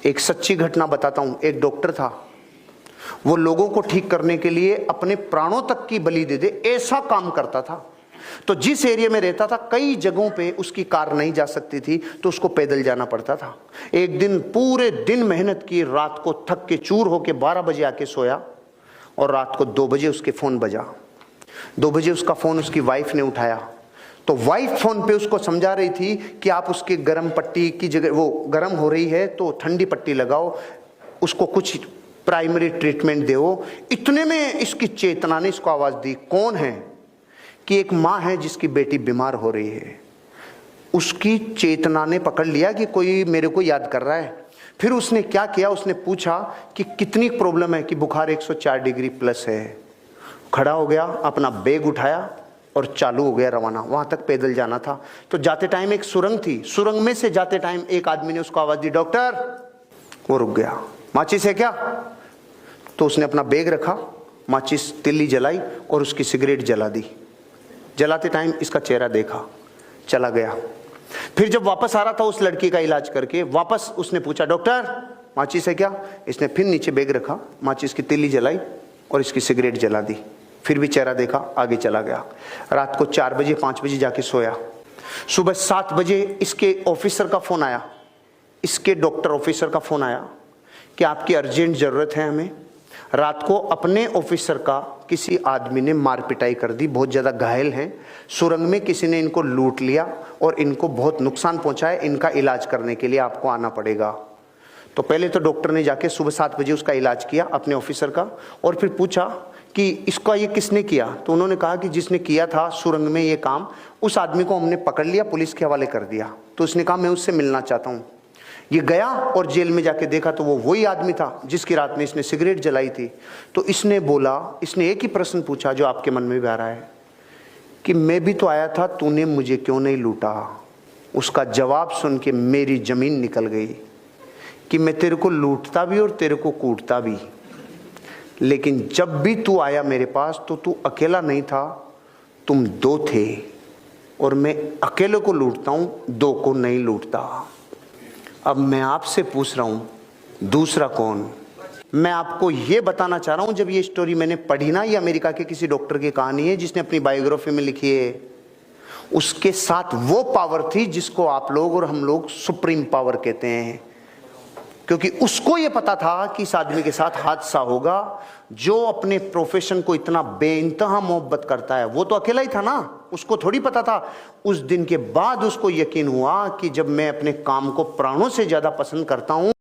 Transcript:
एक सच्ची घटना बताता हूं। एक डॉक्टर था, वो लोगों को ठीक करने के लिए अपने प्राणों तक की बलि दे दे ऐसा काम करता था। तो जिस एरिया में रहता था कई जगहों पे उसकी कार नहीं जा सकती थी, तो उसको पैदल जाना पड़ता था। एक दिन पूरे दिन मेहनत की, रात को थक के चूर होके 12 बजे आके सोया और रात को 2 बजे उसके फोन बजा। 2 बजे उसका फोन उसकी वाइफ ने उठाया, तो वाइफ फोन पे उसको समझा रही थी कि आप उसके गर्म पट्टी की जगह, वो गर्म हो रही है तो ठंडी पट्टी लगाओ, उसको कुछ प्राइमरी ट्रीटमेंट दो। इतने में इसकी चेतना ने इसको आवाज दी, कौन है? कि एक माँ है जिसकी बेटी बीमार हो रही है। उसकी चेतना ने पकड़ लिया कि कोई मेरे को याद कर रहा है। फिर उसने क्या किया, उसने पूछा कि कितनी प्रॉब्लम है, कि बुखार 104 डिग्री प्लस है। खड़ा हो गया, अपना बैग उठाया और चालू हो गया रवाना। वहां तक पैदल जाना था। तो जाते टाइम एक सुरंग थी, सुरंग में से जाते टाइम एक आदमी ने उसको आवाज दी, डॉक्टर। वो रुक गया। माचिस है क्या? तो उसने अपना बैग रखा, माचिस तिल्ली जलाई और उसकी सिगरेट जला दी। जलाते टाइम इसका चेहरा देखा, चला गया। फिर जब वापस आ रहा था उस लड़की का इलाज करके, वापस उसने पूछा, डॉक्टर माचिस है क्या? इसने फिर नीचे बैग रखा, माचिस की तिल्ली जलाई और इसकी सिगरेट जला दी। फिर भी चेहरा देखा, आगे चला गया। रात को 4 बजे 5 बजे जाके सोया। सुबह 7 बजे इसके ऑफिसर का फोन आया, इसके डॉक्टर ऑफिसर का फोन आया कि आपकी अर्जेंट जरूरत है हमें। रात को अपने ऑफिसर का किसी आदमी ने मार पिटाई कर दी, बहुत ज्यादा घायल हैं। सुरंग में किसी ने इनको लूट लिया और इनको बहुत नुकसान पहुंचाया, इनका इलाज करने के लिए आपको आना पड़ेगा। तो पहले तो डॉक्टर ने जाके सुबह 7 बजे उसका इलाज किया अपने ऑफिसर का, और फिर पूछा कि इसका ये किसने किया? तो उन्होंने कहा कि जिसने किया था सुरंग में ये काम, उस आदमी को हमने पकड़ लिया, पुलिस के हवाले कर दिया। तो उसने कहा मैं उससे मिलना चाहता हूँ। ये गया और जेल में जाके देखा तो वो वही आदमी था जिसकी रात में इसने सिगरेट जलाई थी। तो इसने बोला, इसने एक ही प्रश्न पूछा जो आपके मन में भी आ रहा है कि मैं भी तो आया था, तूने मुझे क्यों नहीं लूटा? उसका जवाब सुन के मेरी जमीन निकल गई कि मैं तेरे को लूटता भी और तेरे को कूटता भी, लेकिन जब भी तू आया मेरे पास तो तू अकेला नहीं था, तुम 2 थे, और मैं अकेले को लूटता हूं, 2 को नहीं लूटता। अब मैं आपसे पूछ रहा हूं, दूसरा कौन? मैं आपको यह बताना चाह रहा हूं, जब ये स्टोरी मैंने पढ़ी ना, ये अमेरिका के किसी डॉक्टर की कहानी है जिसने अपनी बायोग्राफी में लिखी है। उसके साथ वो पावर थी जिसको आप लोग और हम लोग सुप्रीम पावर कहते हैं, क्योंकि उसको ये पता था कि इस आदमी के साथ हादसा होगा। जो अपने प्रोफेशन को इतना बेइंतहा मोहब्बत करता है, वो तो अकेला ही था ना, उसको थोड़ी पता था। उस दिन के बाद उसको यकीन हुआ कि जब मैं अपने काम को प्राणों से ज्यादा पसंद करता हूं